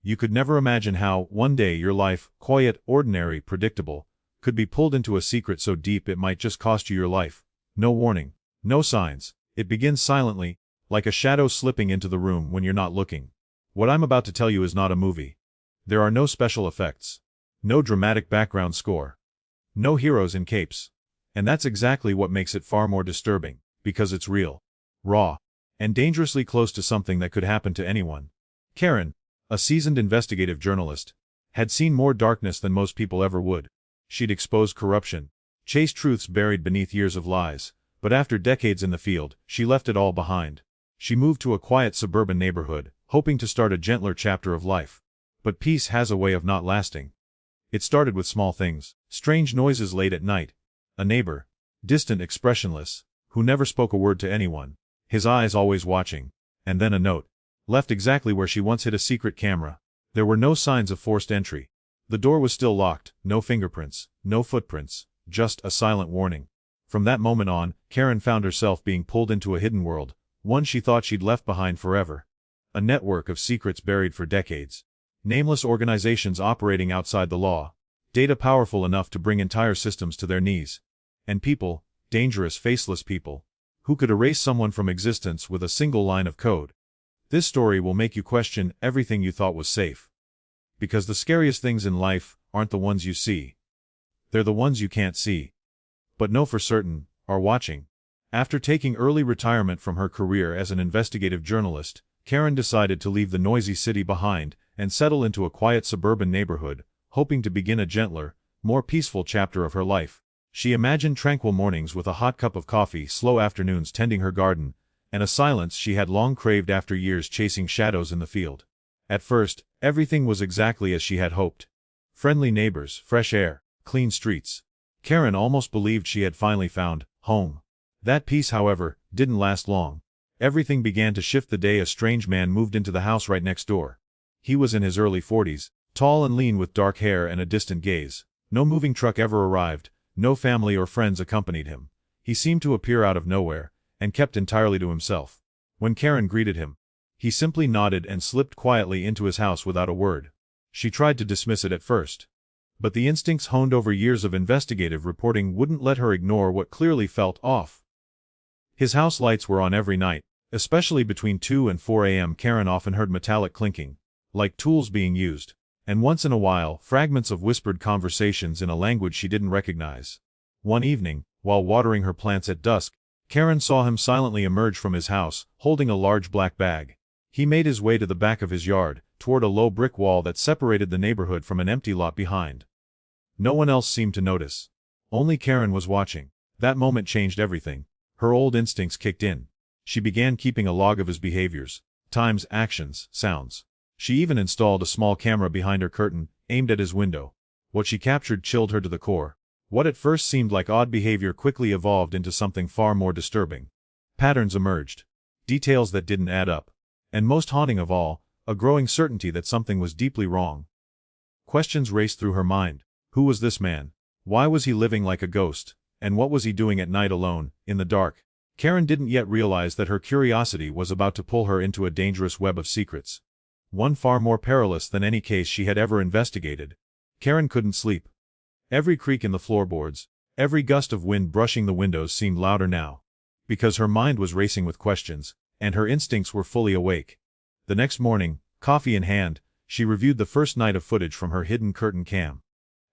You could never imagine how, one day your life, quiet, ordinary, predictable, could be pulled into a secret so deep it might just cost you your life. No warning. No signs. It begins silently, like a shadow slipping into the room when you're not looking. What I'm about to tell you is not a movie. There are no special effects. No dramatic background score. No heroes in capes. And that's exactly what makes it far more disturbing, because it's real, raw, and dangerously close to something that could happen to anyone. Karen, a seasoned investigative journalist, had seen more darkness than most people ever would. She'd exposed corruption, chased truths buried beneath years of lies, but after decades in the field, she left it all behind. She moved to a quiet suburban neighborhood, hoping to start a gentler chapter of life. But peace has a way of not lasting. It started with small things, strange noises late at night, a neighbor, distant, expressionless, who never spoke a word to anyone, his eyes always watching, and then a note, left exactly where she once hid a secret camera. There were no signs of forced entry. The door was still locked, no fingerprints, no footprints, just a silent warning. From that moment on, Karen found herself being pulled into a hidden world, one she thought she'd left behind forever. A network of secrets buried for decades. Nameless organizations operating outside the law. Data powerful enough to bring entire systems to their knees. And people, dangerous, faceless people, who could erase someone from existence with a single line of code. This story will make you question everything you thought was safe. Because the scariest things in life aren't the ones you see. They're the ones you can't see. But know for certain, are watching. After taking early retirement from her career as an investigative journalist, Karen decided to leave the noisy city behind and settle into a quiet suburban neighborhood, hoping to begin a gentler, more peaceful chapter of her life. She imagined tranquil mornings with a hot cup of coffee, slow afternoons tending her garden, and a silence she had long craved after years chasing shadows in the field. At first, everything was exactly as she had hoped. Friendly neighbors, fresh air, clean streets. Karen almost believed she had finally found home. That peace, however, didn't last long. Everything began to shift the day a strange man moved into the house right next door. He was in his early 40s, tall and lean with dark hair and a distant gaze. No moving truck ever arrived, no family or friends accompanied him. He seemed to appear out of nowhere, and kept entirely to himself. When Karen greeted him, he simply nodded and slipped quietly into his house without a word. She tried to dismiss it at first. But the instincts honed over years of investigative reporting wouldn't let her ignore what clearly felt off. His house lights were on every night, especially between 2 and 4 a.m. Karen often heard metallic clinking, like tools being used, and once in a while, fragments of whispered conversations in a language she didn't recognize. One evening, while watering her plants at dusk, Karen saw him silently emerge from his house, holding a large black bag. He made his way to the back of his yard, toward a low brick wall that separated the neighborhood from an empty lot behind. No one else seemed to notice. Only Karen was watching. That moment changed everything. Her old instincts kicked in. She began keeping a log of his behaviors, times, actions, sounds. She even installed a small camera behind her curtain, aimed at his window. What she captured chilled her to the core. What at first seemed like odd behavior quickly evolved into something far more disturbing. Patterns emerged. Details that didn't add up. And most haunting of all, a growing certainty that something was deeply wrong. Questions raced through her mind. Who was this man? Why was he living like a ghost? And what was he doing at night alone, in the dark? Karen didn't yet realize that her curiosity was about to pull her into a dangerous web of secrets. One far more perilous than any case she had ever investigated. Karen couldn't sleep. Every creak in the floorboards, every gust of wind brushing the windows seemed louder now. Because her mind was racing with questions, and her instincts were fully awake. The next morning, coffee in hand, she reviewed the first night of footage from her hidden curtain cam.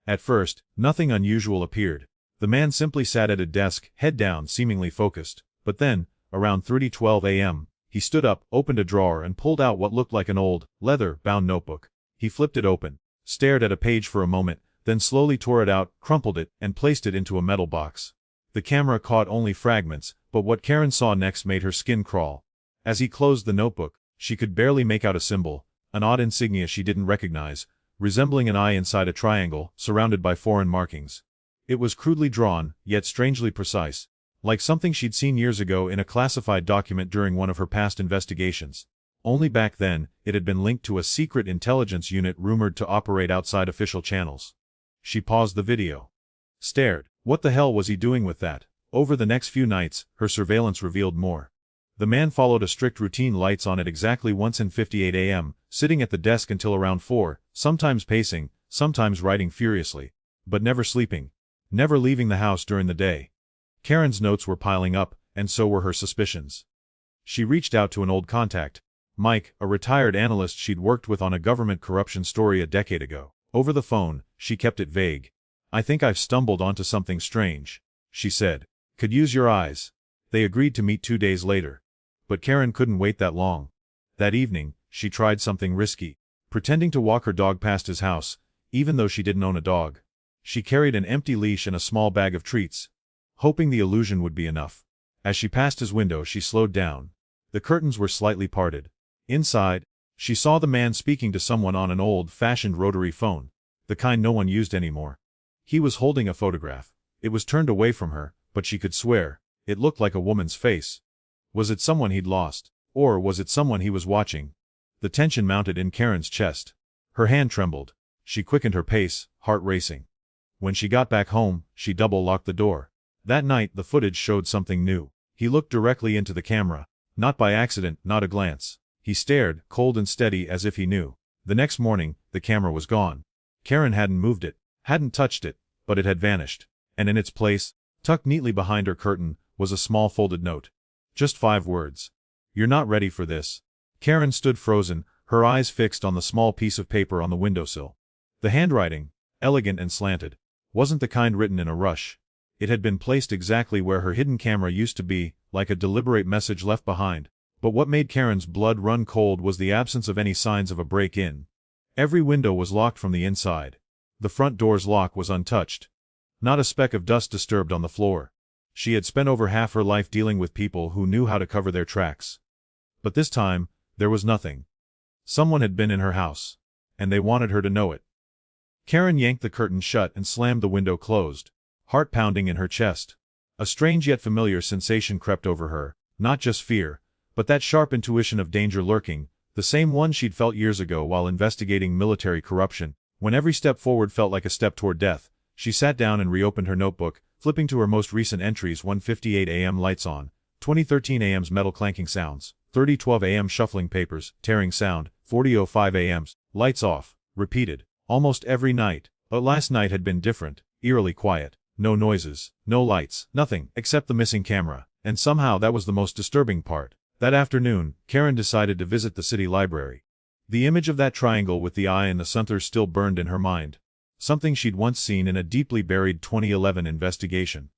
At first, nothing unusual appeared. The man simply sat at a desk, head down, seemingly focused. But then, around 3:12 a.m., he stood up, opened a drawer and pulled out what looked like an old, leather-bound notebook. He flipped it open, stared at a page for a moment, then slowly tore it out, crumpled it, and placed it into a metal box. The camera caught only fragments, but what Karen saw next made her skin crawl. As he closed the notebook, she could barely make out a symbol, an odd insignia she didn't recognize, resembling an eye inside a triangle, surrounded by foreign markings. It was crudely drawn, yet strangely precise, like something she'd seen years ago in a classified document during one of her past investigations. Only back then, it had been linked to a secret intelligence unit rumored to operate outside official channels. She paused the video. Stared. What the hell was he doing with that? Over the next few nights, her surveillance revealed more. The man followed a strict routine, lights on at exactly once in 58 a.m., sitting at the desk until around 4, sometimes pacing, sometimes writing furiously, but never sleeping, never leaving the house during the day. Karen's notes were piling up, and so were her suspicions. She reached out to an old contact, Mike, a retired analyst she'd worked with on a government corruption story a decade ago. Over the phone, she kept it vague. "I think I've stumbled onto something strange," she said. "Could use your eyes." They agreed to meet 2 days later. But Karen couldn't wait that long. That evening, she tried something risky, pretending to walk her dog past his house, even though she didn't own a dog. She carried an empty leash and a small bag of treats, hoping the illusion would be enough. As she passed his window, she slowed down. The curtains were slightly parted. Inside, she saw the man speaking to someone on an old-fashioned rotary phone, the kind no one used anymore. He was holding a photograph. It was turned away from her, but she could swear it looked like a woman's face. Was it someone he'd lost? Or was it someone he was watching? The tension mounted in Karen's chest. Her hand trembled. She quickened her pace, heart racing. When she got back home, she double-locked the door. That night, the footage showed something new. He looked directly into the camera. Not by accident, not a glance. He stared, cold and steady, as if he knew. The next morning, the camera was gone. Karen hadn't moved it, hadn't touched it, but it had vanished. And in its place, tucked neatly behind her curtain, was a small folded note. Just 5 words. "You're not ready for this." Karen stood frozen, her eyes fixed on the small piece of paper on the windowsill. The handwriting, elegant and slanted, wasn't the kind written in a rush. It had been placed exactly where her hidden camera used to be, like a deliberate message left behind. But what made Karen's blood run cold was the absence of any signs of a break-in. Every window was locked from the inside. The front door's lock was untouched. Not a speck of dust disturbed on the floor. She had spent over half her life dealing with people who knew how to cover their tracks. But this time, there was nothing. Someone had been in her house, and they wanted her to know it. Karen yanked the curtain shut and slammed the window closed, heart pounding in her chest. A strange yet familiar sensation crept over her, not just fear, but that sharp intuition of danger lurking, the same one she'd felt years ago while investigating military corruption. When every step forward felt like a step toward death, she sat down and reopened her notebook, flipping to her most recent entries. 1:58 a.m. lights on, 20:13 a.m.'s metal clanking sounds, 30:12 a.m. shuffling papers, tearing sound, 40:05 a.m.'s lights off, repeated, almost every night. But last night had been different, eerily quiet. No noises, no lights, nothing, except the missing camera. And somehow that was the most disturbing part. That afternoon, Karen decided to visit the city library. The image of that triangle with the eye and the center still burned in her mind. Something she'd once seen in a deeply buried 2011 investigation.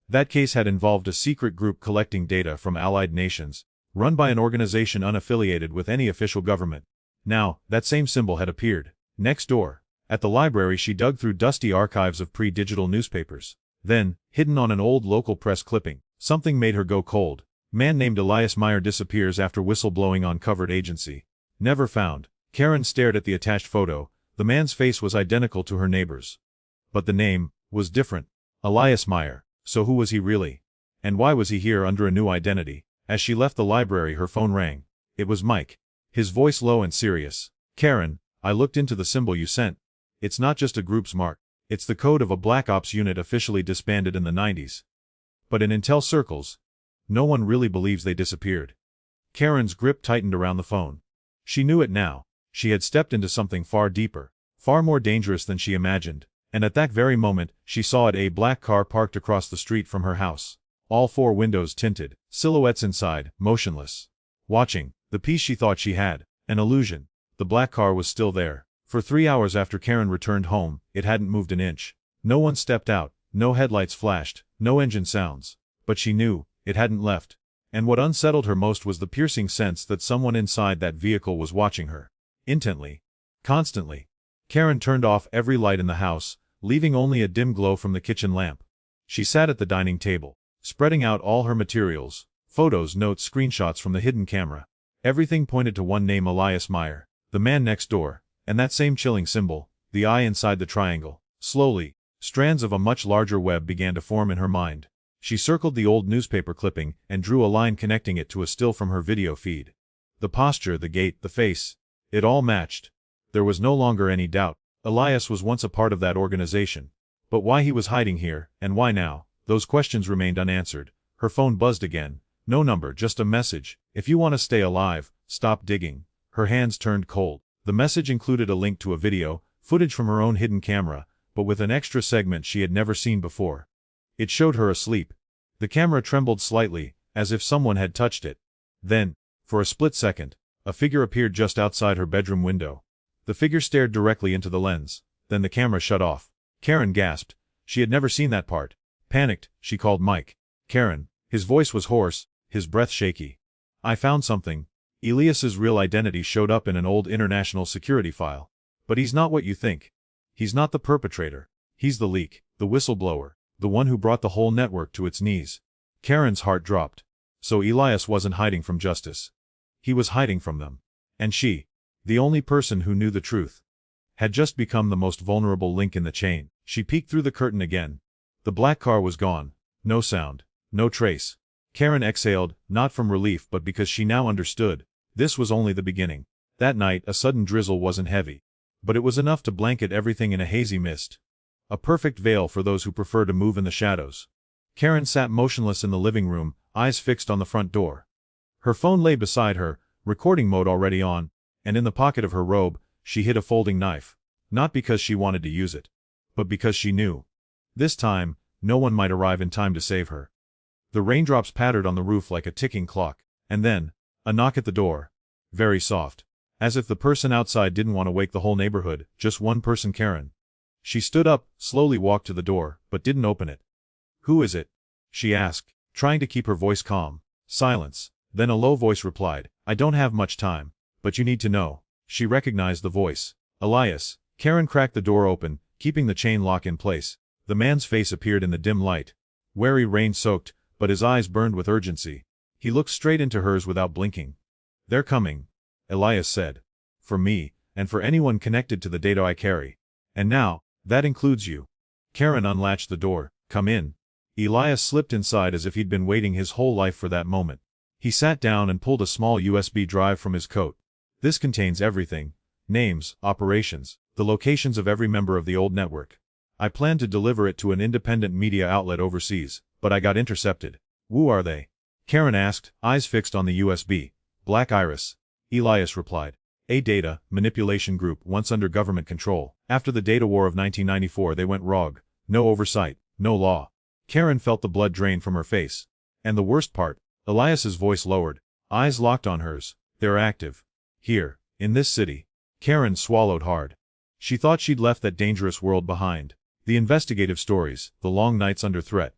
That case had involved a secret group collecting data from allied nations, run by an organization unaffiliated with any official government. Now, that same symbol had appeared. Next door. At the library, she dug through dusty archives of pre-digital newspapers. Then, hidden on an old local press clipping, something made her go cold. Man named Elias Meyer disappears after whistleblowing on covered agency. Never found. Karen stared at the attached photo. The man's face was identical to her neighbor's. But the name was different. Elias Meyer. So who was he really? And why was he here under a new identity? As she left the library, her phone rang. It was Mike. His voice low and serious. "Karen, I looked into the symbol you sent. It's not just a group's mark. It's the code of a Black Ops unit officially disbanded in the 90s. But in intel circles, no one really believes they disappeared." Karen's grip tightened around the phone. She knew it now. She had stepped into something far deeper, far more dangerous than she imagined. And at that very moment, she saw a black car parked across the street from her house. All 4 windows tinted, silhouettes inside, motionless. Watching, the peace she thought she had, an illusion. The black car was still there. For 3 hours after Karen returned home, it hadn't moved an inch. No one stepped out, no headlights flashed, no engine sounds. But she knew, it hadn't left. And what unsettled her most was the piercing sense that someone inside that vehicle was watching her. Intently. Constantly. Karen turned off every light in the house, leaving only a dim glow from the kitchen lamp. She sat at the dining table, spreading out all her materials, photos, notes, screenshots from the hidden camera. Everything pointed to one name: Elias Meyer, the man next door, and that same chilling symbol, the eye inside the triangle. Slowly, strands of a much larger web began to form in her mind. She circled the old newspaper clipping and drew a line connecting it to a still from her video feed. The posture, the gait, the face, it all matched. There was no longer any doubt. Elias was once a part of that organization. But why he was hiding here, and why now, those questions remained unanswered. Her phone buzzed again. No number, just a message. If you want to stay alive, stop digging. Her hands turned cold. The message included a link to a video, footage from her own hidden camera, but with an extra segment she had never seen before. It showed her asleep. The camera trembled slightly, as if someone had touched it. Then, for a split second, a figure appeared just outside her bedroom window. The figure stared directly into the lens. Then the camera shut off. Karen gasped. She had never seen that part. Panicked, she called Mike. Karen. His voice was hoarse, his breath shaky. I found something. Elias's real identity showed up in an old international security file. But he's not what you think. He's not the perpetrator. He's the leak, the whistleblower, the one who brought the whole network to its knees. Karen's heart dropped. So Elias wasn't hiding from justice. He was hiding from them. And she, the only person who knew the truth, had just become the most vulnerable link in the chain. She peeked through the curtain again. The black car was gone. No sound. No trace. Karen exhaled, not from relief but because she now understood. This was only the beginning. That night a sudden drizzle wasn't heavy. But it was enough to blanket everything in a hazy mist. A perfect veil for those who prefer to move in the shadows. Karen sat motionless in the living room, eyes fixed on the front door. Her phone lay beside her, recording mode already on, and in the pocket of her robe, she hid a folding knife. Not because she wanted to use it, but because she knew. This time, no one might arrive in time to save her. The raindrops pattered on the roof like a ticking clock, and then, a knock at the door. Very soft. As if the person outside didn't want to wake the whole neighborhood, just one person. Karen. She stood up, slowly walked to the door, but didn't open it. Who is it? She asked, trying to keep her voice calm. Silence. Then a low voice replied, I don't have much time, but you need to know. She recognized the voice. Elias. Karen cracked the door open, keeping the chain lock in place. The man's face appeared in the dim light. Wary, rain-soaked, but his eyes burned with urgency. He looked straight into hers without blinking. They're coming, Elias said. For me, and for anyone connected to the data I carry. And now, that includes you. Karen unlatched the door. Come in. Elias slipped inside as if he'd been waiting his whole life for that moment. He sat down and pulled a small USB drive from his coat. This contains everything. Names, operations, the locations of every member of the old network. I planned to deliver it to an independent media outlet overseas, but I got intercepted. Who are they? Karen asked, eyes fixed on the USB. Black Iris. Elias replied. A data manipulation group once under government control. After the data war of 1994 they went rogue. No oversight, no law. Karen felt the blood drain from her face. And the worst part, Elias's voice lowered. Eyes locked on hers. They're active. Here, in this city. Karen swallowed hard. She thought she'd left that dangerous world behind. The investigative stories, the long nights under threat.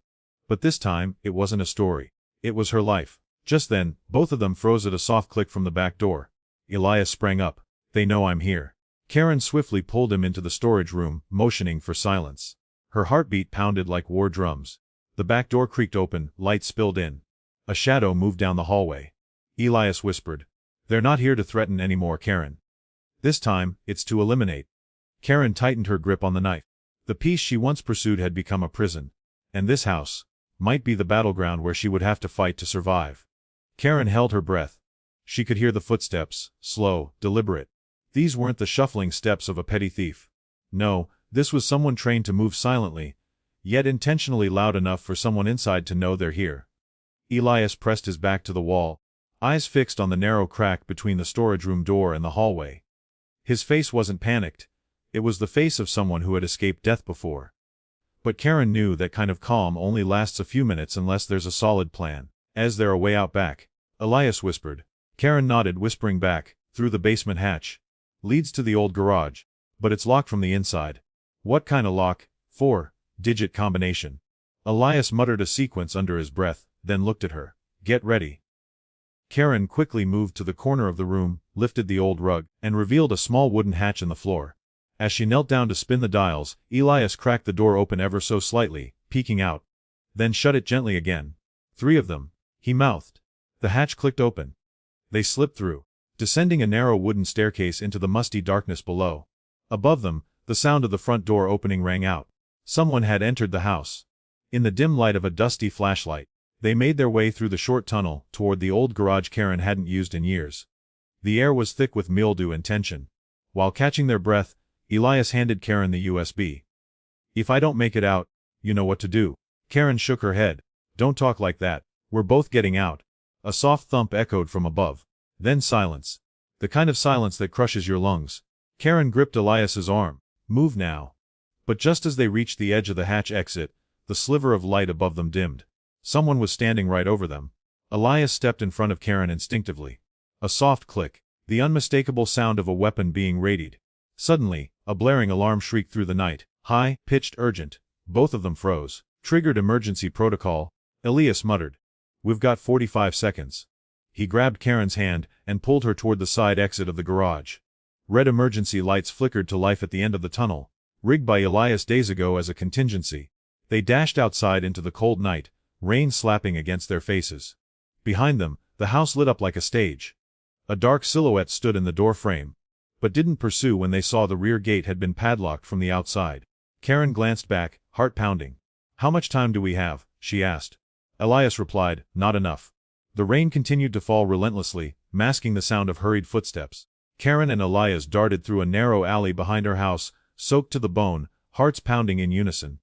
But this time, it wasn't a story. It was her life. Just then, both of them froze at a soft click from the back door. Elias sprang up. They know I'm here. Karen swiftly pulled him into the storage room, motioning for silence. Her heartbeat pounded like war drums. The back door creaked open, light spilled in. A shadow moved down the hallway. Elias whispered. They're not here to threaten anymore, Karen. This time, it's to eliminate. Karen tightened her grip on the knife. The peace she once pursued had become a prison. And this house might be the battleground where she would have to fight to survive. Karen held her breath. She could hear the footsteps, slow, deliberate. These weren't the shuffling steps of a petty thief. No, this was someone trained to move silently, yet intentionally loud enough for someone inside to know they're here. Elias pressed his back to the wall, eyes fixed on the narrow crack between the storage room door and the hallway. His face wasn't panicked. It was the face of someone who had escaped death before. But Karen knew that kind of calm only lasts a few minutes unless there's a solid plan. Is there a way out back? Elias whispered. Karen nodded, whispering back, through the basement hatch. Leads to the old garage. But it's locked from the inside. What kind of lock? 4-digit combination. Elias muttered a sequence under his breath, then looked at her. Get ready. Karen quickly moved to the corner of the room, lifted the old rug, and revealed a small wooden hatch in the floor. As she knelt down to spin the dials, Elias cracked the door open ever so slightly, peeking out. Then shut it gently again. 3 of them, he mouthed. The hatch clicked open. They slipped through, descending a narrow wooden staircase into the musty darkness below. Above them, the sound of the front door opening rang out. Someone had entered the house. In the dim light of a dusty flashlight, they made their way through the short tunnel toward the old garage Karen hadn't used in years. The air was thick with mildew and tension. While catching their breath, Elias handed Karen the USB. If I don't make it out, you know what to do. Karen shook her head. Don't talk like that. We're both getting out. A soft thump echoed from above. Then silence. The kind of silence that crushes your lungs. Karen gripped Elias's arm. Move now. But just as they reached the edge of the hatch exit, the sliver of light above them dimmed. Someone was standing right over them. Elias stepped in front of Karen instinctively. A soft click. The unmistakable sound of a weapon being readied. Suddenly, a blaring alarm shrieked through the night. High, pitched, urgent. Both of them froze. Triggered emergency protocol. Elias muttered. We've got 45 seconds. He grabbed Karen's hand and pulled her toward the side exit of the garage. Red emergency lights flickered to life at the end of the tunnel, rigged by Elias days ago as a contingency. They dashed outside into the cold night, rain slapping against their faces. Behind them, the house lit up like a stage. A dark silhouette stood in the door frame, but didn't pursue when they saw the rear gate had been padlocked from the outside. Karen glanced back, heart pounding. How much time do we have? She asked. Elias replied, not enough. The rain continued to fall relentlessly, masking the sound of hurried footsteps. Karen and Elias darted through a narrow alley behind her house, soaked to the bone, hearts pounding in unison.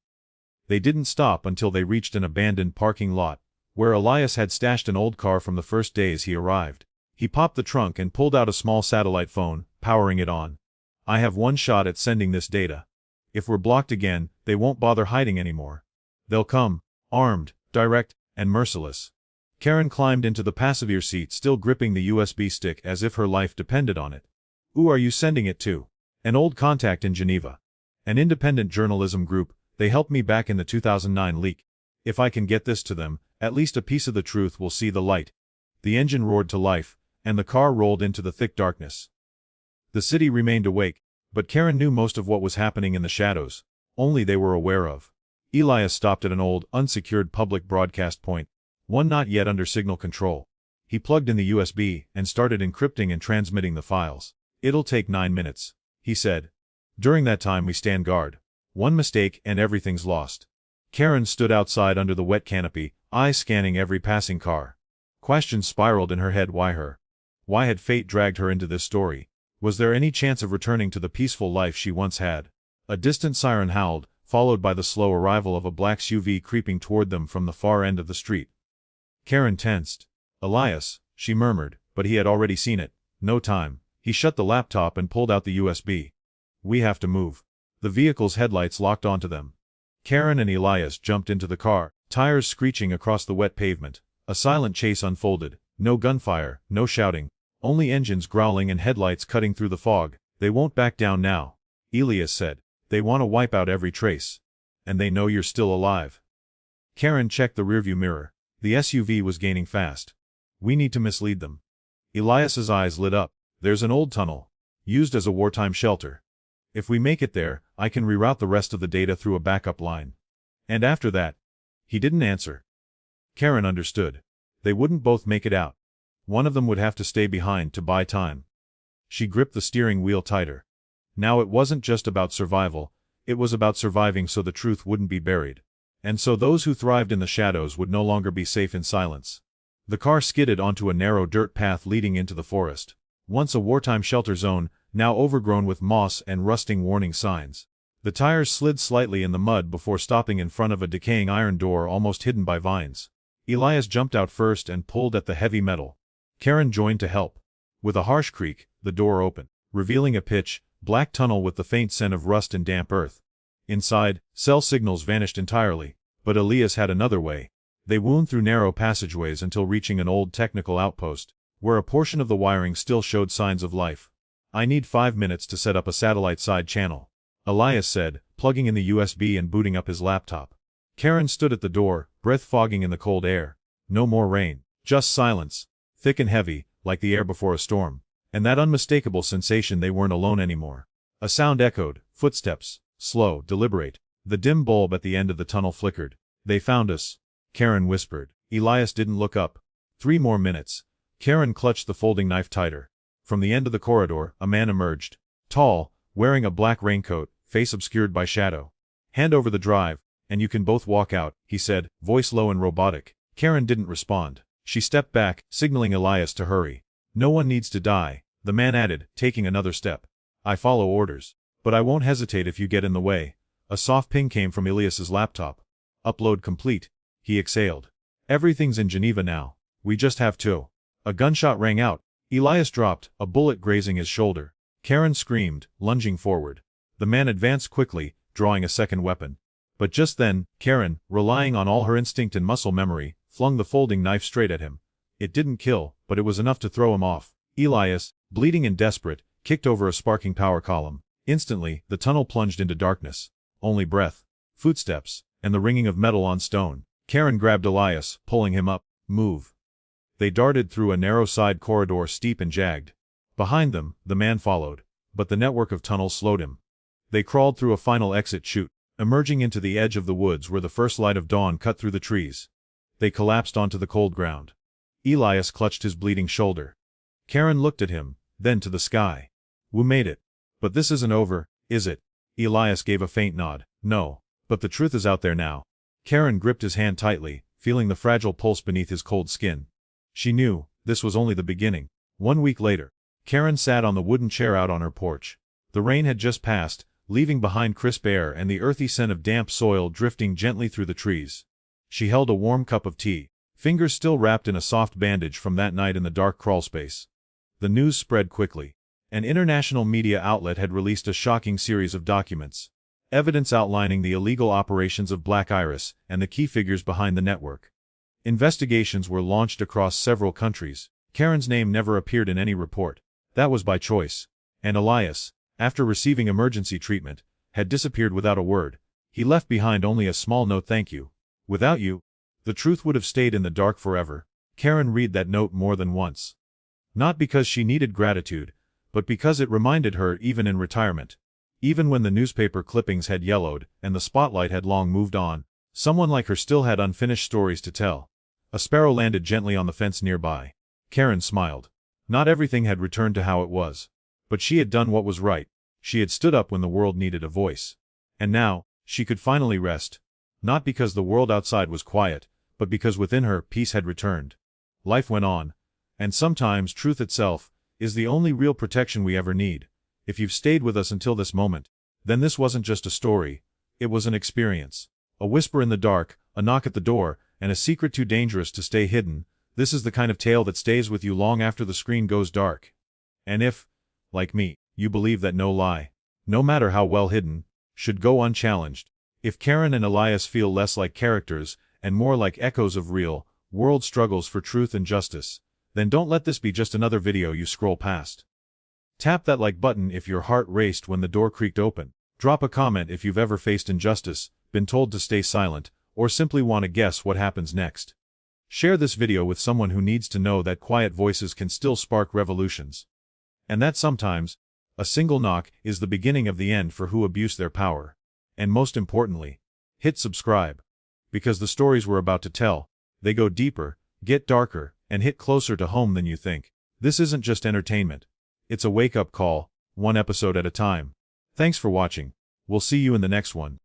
They didn't stop until they reached an abandoned parking lot, where Elias had stashed an old car from the first days he arrived. He popped the trunk and pulled out a small satellite phone, powering it on. I have one shot at sending this data. If we're blocked again, they won't bother hiding anymore. They'll come, armed, direct, and merciless. Karen climbed into the passenger seat, still gripping the USB stick as if her life depended on it. Who are you sending it to? An old contact in Geneva. An independent journalism group. They helped me back in the 2009 leak. If I can get this to them, at least a piece of the truth will see the light. The engine roared to life, and the car rolled into the thick darkness. The city remained awake, but Karen knew most of what was happening in the shadows. Only they were aware of. Elias stopped at an old, unsecured public broadcast point, one not yet under signal control. He plugged in the USB and started encrypting and transmitting the files. It'll take 9 minutes, he said. During that time we stand guard. One mistake and everything's lost. Karen stood outside under the wet canopy, eyes scanning every passing car. Questions spiraled in her head. Why her? Why had fate dragged her into this story? Was there any chance of returning to the peaceful life she once had? A distant siren howled, followed by the slow arrival of a black SUV creeping toward them from the far end of the street. Karen tensed. Elias, she murmured, but he had already seen it. No time. He shut the laptop and pulled out the USB. We have to move. The vehicle's headlights locked onto them. Karen and Elias jumped into the car, tires screeching across the wet pavement. A silent chase unfolded. No gunfire, no shouting. Only engines growling and headlights cutting through the fog. They won't back down now, Elias said. They want to wipe out every trace. And they know you're still alive. Karen checked the rearview mirror. The SUV was gaining fast. We need to mislead them. Elias's eyes lit up. There's an old tunnel, used as a wartime shelter. If we make it there, I can reroute the rest of the data through a backup line. And after that? He didn't answer. Karen understood. They wouldn't both make it out. One of them would have to stay behind to buy time. She gripped the steering wheel tighter. Now it wasn't just about survival, it was about surviving so the truth wouldn't be buried. And so those who thrived in the shadows would no longer be safe in silence. The car skidded onto a narrow dirt path leading into the forest. Once a wartime shelter zone, now overgrown with moss and rusting warning signs. The tires slid slightly in the mud before stopping in front of a decaying iron door almost hidden by vines. Elias jumped out first and pulled at the heavy metal. Karen joined to help. With a harsh creak, the door opened, revealing a pitch black tunnel with the faint scent of rust and damp earth. Inside, cell signals vanished entirely, but Elias had another way. They wound through narrow passageways until reaching an old technical outpost, where a portion of the wiring still showed signs of life. I need 5 minutes to set up a satellite side channel, Elias said, plugging in the USB and booting up his laptop. Karen stood at the door, breath fogging in the cold air. No more rain, just silence, thick and heavy, like the air before a storm. And that unmistakable sensation they weren't alone anymore. A sound echoed, footsteps, slow, deliberate. The dim bulb at the end of the tunnel flickered. They found us, Karen whispered. Elias didn't look up. 3 more minutes. Karen clutched the folding knife tighter. From the end of the corridor, a man emerged. Tall, wearing a black raincoat, face obscured by shadow. Hand over the drive, and you can both walk out, he said, voice low and robotic. Karen didn't respond. She stepped back, signaling Elias to hurry. No one needs to die, the man added, taking another step. I follow orders. But I won't hesitate if you get in the way. A soft ping came from Elias's laptop. Upload complete, he exhaled. Everything's in Geneva now. We just have to. A gunshot rang out. Elias dropped, a bullet grazing his shoulder. Karen screamed, lunging forward. The man advanced quickly, drawing a second weapon. But just then, Karen, relying on all her instinct and muscle memory, flung the folding knife straight at him. It didn't kill, but it was enough to throw him off. Elias, bleeding and desperate, kicked over a sparking power column. Instantly, the tunnel plunged into darkness. Only breath, footsteps, and the ringing of metal on stone. Karen grabbed Elias, pulling him up. Move. They darted through a narrow side corridor steep and jagged. Behind them, the man followed, but the network of tunnels slowed him. They crawled through a final exit chute, emerging into the edge of the woods where the first light of dawn cut through the trees. They collapsed onto the cold ground. Elias clutched his bleeding shoulder. Karen looked at him, then to the sky. We made it. But this isn't over, is it? Elias gave a faint nod. No. But the truth is out there now. Karen gripped his hand tightly, feeling the fragile pulse beneath his cold skin. She knew, this was only the beginning. 1 week later, Karen sat on the wooden chair out on her porch. The rain had just passed, leaving behind crisp air and the earthy scent of damp soil drifting gently through the trees. She held a warm cup of tea, fingers still wrapped in a soft bandage from that night in the dark crawlspace. The news spread quickly. An international media outlet had released a shocking series of documents. Evidence outlining the illegal operations of Black Iris and the key figures behind the network. Investigations were launched across several countries. Karen's name never appeared in any report. That was by choice. And Elias, after receiving emergency treatment, had disappeared without a word. He left behind only a small note: thank you. Without you, the truth would have stayed in the dark forever. Karen read that note more than once. Not because she needed gratitude, but because it reminded her even in retirement. Even when the newspaper clippings had yellowed and the spotlight had long moved on, someone like her still had unfinished stories to tell. A sparrow landed gently on the fence nearby. Karen smiled. Not everything had returned to how it was. But she had done what was right. She had stood up when the world needed a voice. And now, she could finally rest. Not because the world outside was quiet, but because within her, peace had returned. Life went on. And sometimes truth itself is the only real protection we ever need. If you've stayed with us until this moment, then this wasn't just a story. It was an experience. A whisper in the dark, a knock at the door, and a secret too dangerous to stay hidden. This is the kind of tale that stays with you long after the screen goes dark. And if, like me, you believe that no lie, no matter how well hidden, should go unchallenged. If Karen and Elias feel less like characters and more like echoes of real, world struggles for truth and justice, then don't let this be just another video you scroll past. Tap that like button if your heart raced when the door creaked open. Drop a comment if you've ever faced injustice, been told to stay silent, or simply want to guess what happens next. Share this video with someone who needs to know that quiet voices can still spark revolutions. And that sometimes, a single knock is the beginning of the end for who abuse their power. And most importantly, hit subscribe. Because the stories we're about to tell, they go deeper, get darker, and hit closer to home than you think. This isn't just entertainment. It's a wake-up call, one episode at a time. Thanks for watching. We'll see you in the next one.